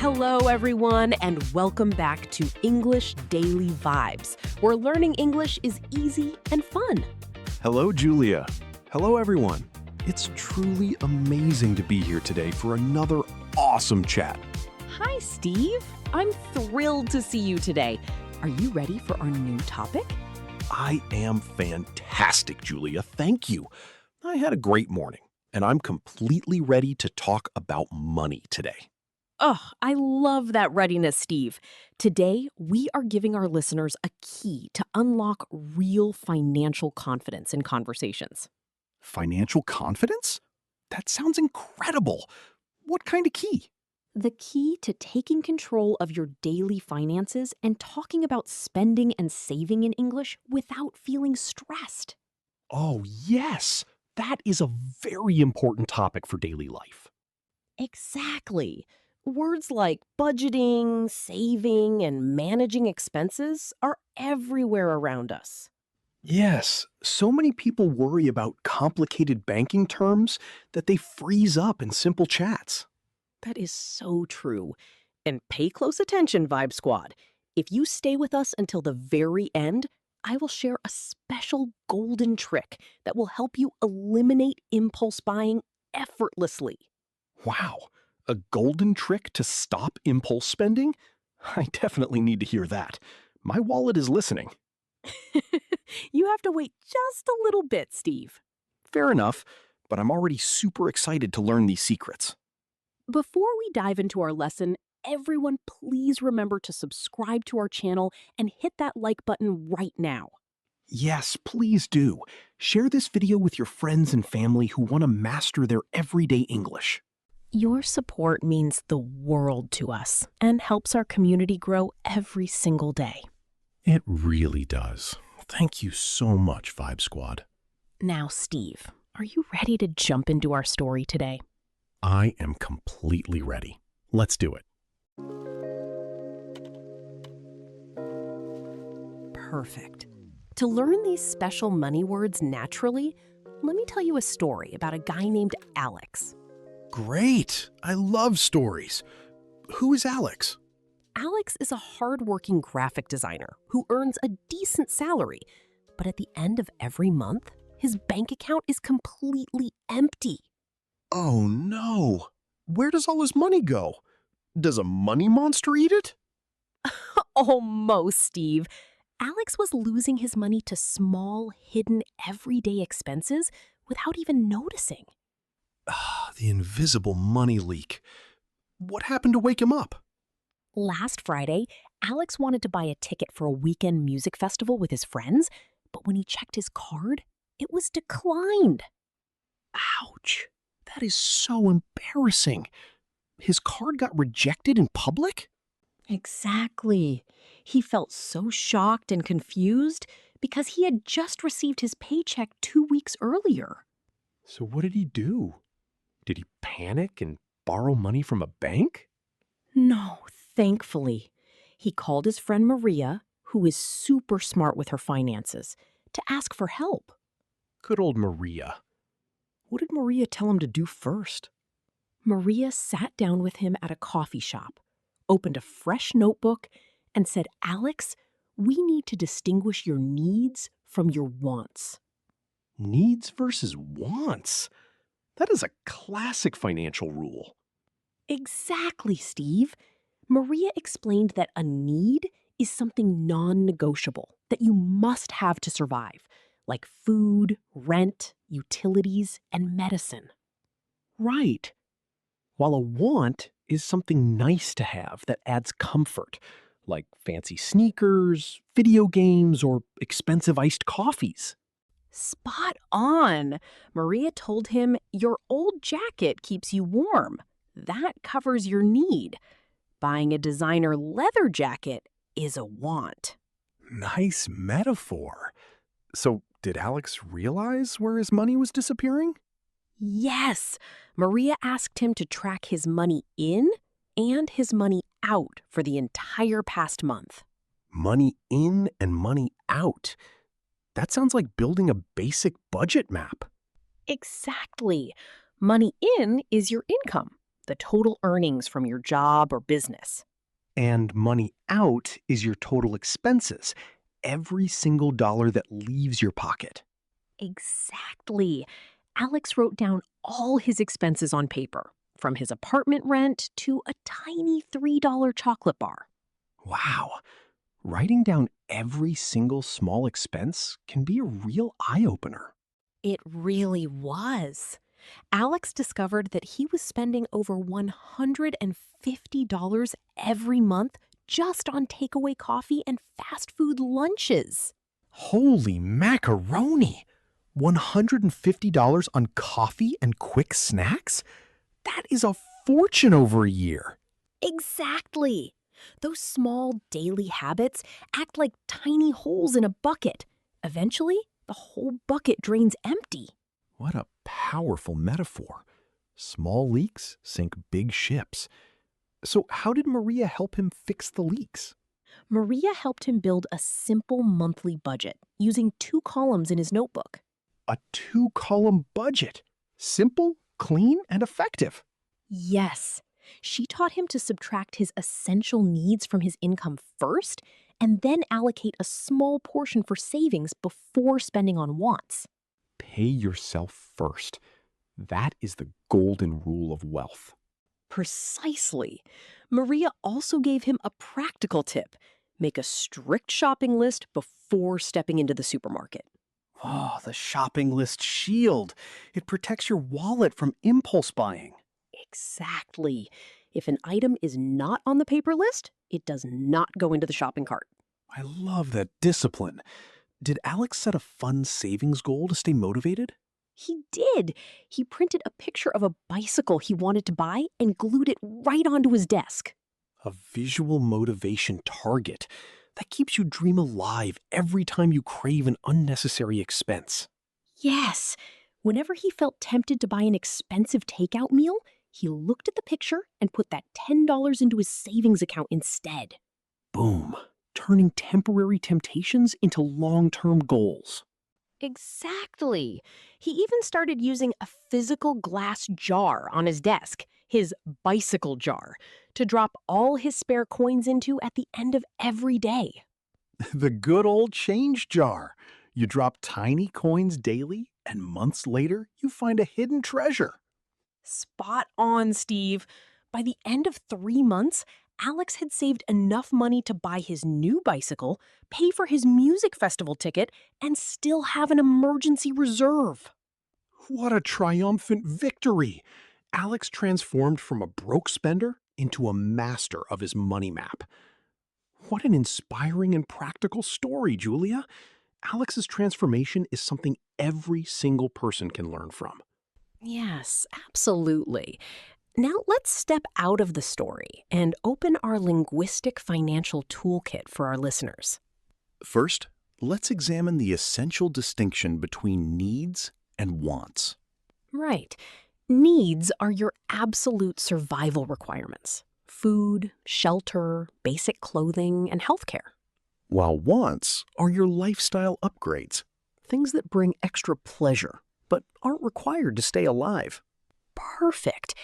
Hello, everyone, and welcome back to English Daily Vibes, where learning English is easy and fun. Hello, Julia. Hello, everyone. It's truly amazing to be here today for another awesome chat. Hi, Steve. I'm thrilled to see you today. Are you ready for our new topic? I am fantastic, Julia. Thank you. I had a great morning, and I'm completely ready to talk about money today. Oh, I love that readiness, Steve. Today, we are giving our listeners a key to unlock real financial confidence in conversations. Financial confidence? That sounds incredible. What kind of key? The key to taking control of your daily finances and talking about spending and saving in English without feeling stressed. Oh, yes. That is a very important topic for daily life. Exactly. Words like budgeting, saving, and managing expenses are everywhere around us. Yes, so many people worry about complicated banking terms that they freeze up in simple chats. That is so true. And pay close attention, Vibe Squad. If you stay with us until the very end, I will share a special golden trick that will help you eliminate impulse buying effortlessly. Wow, a golden trick to stop impulse spending? I definitely need to hear that. My wallet is listening. You have to wait just a little bit, Steve. Fair enough, but I'm already super excited to learn these secrets. Before we dive into our lesson, everyone please remember to subscribe to our channel and hit that like button right now. Yes, please do. Share this video with your friends and family who want to master their everyday English. Your support means the world to us and helps our community grow every single day. It really does. Thank you so much, Vibe Squad. Now, Steve, are you ready to jump into our story today? I am completely ready. Let's do it. Perfect. To learn these special money words naturally, let me tell you a story about a guy named Alex. Great! I love stories. Who is Alex? Alex is a hardworking graphic designer who earns a decent salary, but at the end of every month, his bank account is completely empty. Oh no! Where does all his money go? Does a money monster eat it? Almost, Steve. Alex was losing his money to small, hidden, everyday expenses without even noticing. Ah, the invisible money leak. What happened to wake him up? Last Friday, Alex wanted to buy a ticket for a weekend music festival with his friends, but when he checked his card, it was declined. Ouch! That is so embarrassing. His card got rejected in public? Exactly. He felt so shocked and confused because he had just received his paycheck 2 weeks earlier. So what did he do? Did he panic and borrow money from a bank? No, thankfully. He called his friend Maria, who is super smart with her finances, to ask for help. Good old Maria. What did Maria tell him to do first? Maria sat down with him at a coffee shop, opened a fresh notebook, and said, "Alex, we need to distinguish your needs from your wants." Needs versus wants. That is a classic financial rule. Exactly, Steve. Maria explained that a need is something non-negotiable that you must have to survive, like food, rent, utilities, and medicine. Right. While a want is something nice to have that adds comfort, like fancy sneakers, video games, or expensive iced coffees. Spot on. Maria told him, "Your old jacket keeps you warm. That covers your need. Buying a designer leather jacket is a want." Nice metaphor. So, did Alex realize where his money was disappearing? Yes, Maria asked him to track his money in and his money out for the entire past month. Money in and money out. That sounds like building a basic budget map. Exactly. Money in is your income. the total earnings from your job or business. And money out is your total expenses, every single dollar that leaves your pocket. Exactly. Alex wrote down all his expenses on paper, from his apartment rent to a tiny $3 chocolate bar. Wow. Writing down every single small expense can be a real eye opener. It really was. Alex discovered that he was spending over $150 every month just on takeaway coffee and fast food lunches. Holy macaroni! $150 on coffee and quick snacks? That is a fortune over a year. Exactly. Those small daily habits act like tiny holes in a bucket. Eventually, the whole bucket drains empty. What a powerful metaphor. Small leaks sink big ships. So, how did Maria help him fix the leaks? Maria helped him build a simple monthly budget using 2 columns in his notebook. A 2 column budget. Simple, clean, and effective. Yes, she taught him to subtract his essential needs from his income first and then allocate a small portion for savings before spending on wants. Pay yourself first. That is the golden rule of wealth. Precisely. Maria also gave him a practical tip: make a strict shopping list before stepping into the supermarket. Oh, the shopping list shield. It protects your wallet from impulse buying. Exactly. If an item is not on the paper list, it does not go into the shopping cart. I love that discipline. Did Alex set a fun savings goal to stay motivated? He did. He printed a picture of a bicycle he wanted to buy and glued it right onto his desk. A visual motivation target that keeps you dream alive every time you crave an unnecessary expense. Yes. Whenever he felt tempted to buy an expensive takeout meal, he looked at the picture and put that $10 into his savings account instead. Boom. Turning temporary temptations into long-term goals. Exactly. He even started using a physical glass jar on his desk, his bicycle jar, to drop all his spare coins into at the end of every day. The good old change jar. You drop tiny coins daily, and months later, you find a hidden treasure. Spot on, Steve. By the end of 3 months, Alex had saved enough money to buy his new bicycle, pay for his music festival ticket, and still have an emergency reserve. What a triumphant victory! Alex transformed from a broke spender into a master of his money map. What an inspiring and practical story, Julia. Alex's transformation is something every single person can learn from. Yes, absolutely. Now let's step out of the story and open our linguistic financial toolkit for our listeners. First, let's examine the essential distinction between needs and wants. Right. Needs are your absolute survival requirements: food, shelter, basic clothing, and healthcare. While wants are your lifestyle upgrades, things that bring extra pleasure but aren't required to stay alive. Perfect.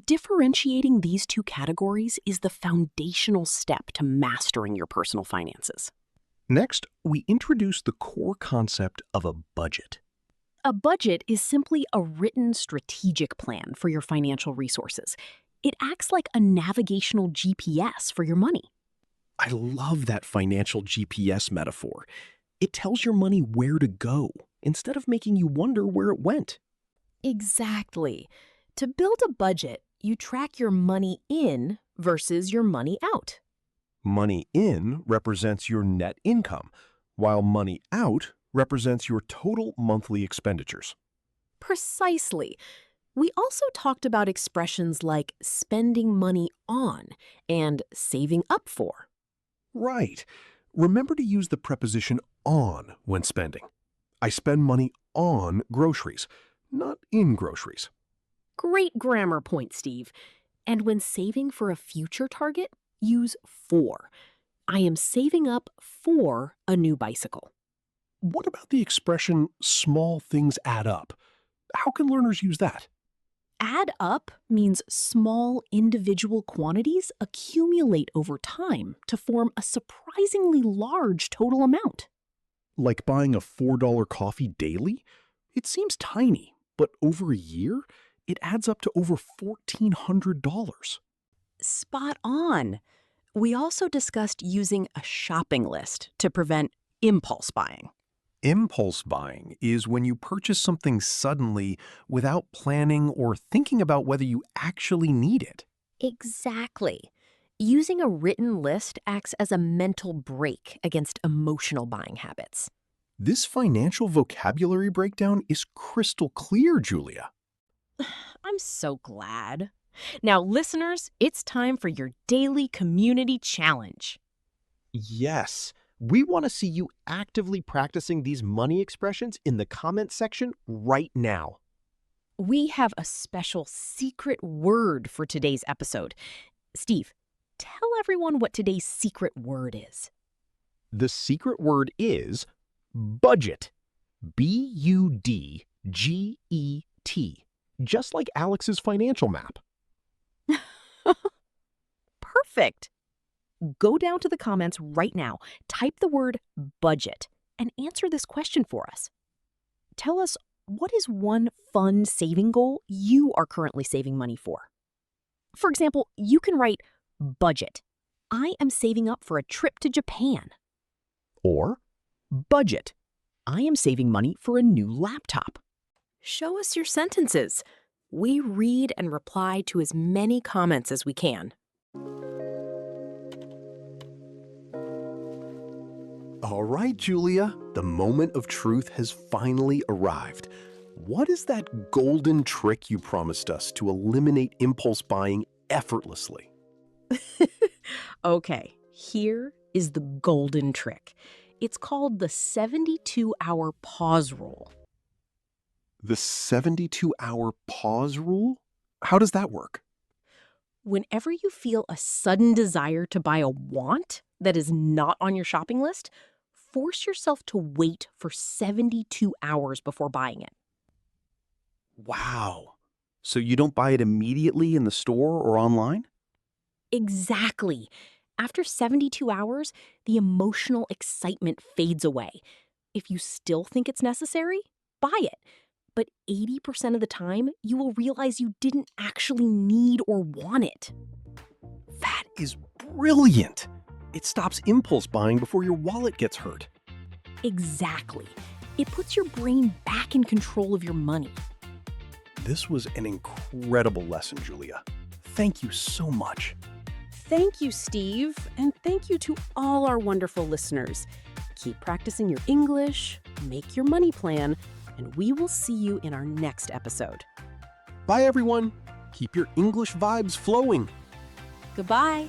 Differentiating these two categories is the foundational step to mastering your personal finances. Next, we introduce the core concept of a budget. A budget is simply a written strategic plan for your financial resources. It acts like a navigational GPS for your money. I love that financial GPS metaphor. It tells your money where to go instead of making you wonder where it went. Exactly. To build a budget, you track your money in versus your money out. Money in represents your net income, while money out represents your total monthly expenditures. Precisely. We also talked about expressions like spending money on and saving up for. Right. Remember to use the preposition on when spending. I spend money on groceries, not in groceries. Great grammar point, Steve. And when saving for a future target, use for. I am saving up for a new bicycle. What about the expression small things add up? How can learners use that? Add up means small individual quantities accumulate over time to form a surprisingly large total amount. Like buying a $4 coffee daily? It seems tiny, but over a year, it adds up to over $1,400. Spot on. We also discussed using a shopping list to prevent impulse buying. Impulse buying is when you purchase something suddenly without planning or thinking about whether you actually need it. Exactly. Using a written list acts as a mental brake against emotional buying habits. This financial vocabulary breakdown is crystal clear, Julia. I'm so glad. Now, listeners, it's time for your daily community challenge. Yes, we want to see you actively practicing these money expressions in the comment section right now. We have a special secret word for today's episode. Steve, tell everyone what today's secret word is. The secret word is budget. B-U-D-G-E-T. Just like Alex's financial map. Perfect. Go down to the comments right now, type the word budget, and answer this question for us. Tell us, what is one fun saving goal you are currently saving money for? For example, you can write budget. I am saving up for a trip to Japan. Or Budget. I am saving money for a new laptop. Show us your sentences. We read and reply to as many comments as we can. All right, Julia, the moment of truth has finally arrived. What is that golden trick you promised us to eliminate impulse buying effortlessly? Okay, here is the golden trick. It's called the 72-hour pause rule. The 72-hour pause rule? How does that work? Whenever you feel a sudden desire to buy a want that is not on your shopping list, force yourself to wait for 72 hours before buying it. Wow. So you don't buy it immediately in the store or online? Exactly. After 72 hours, the emotional excitement fades away. If you still think it's necessary, buy it. But 80% of the time, you will realize you didn't actually need or want it. That is brilliant. It stops impulse buying before your wallet gets hurt. Exactly. It puts your brain back in control of your money. This was an incredible lesson, Julia. Thank you so much. Thank you, Steve, and thank you to all our wonderful listeners. Keep practicing your English, make your money plan, and we will see you in our next episode. Bye, everyone. Keep your English vibes flowing. Goodbye.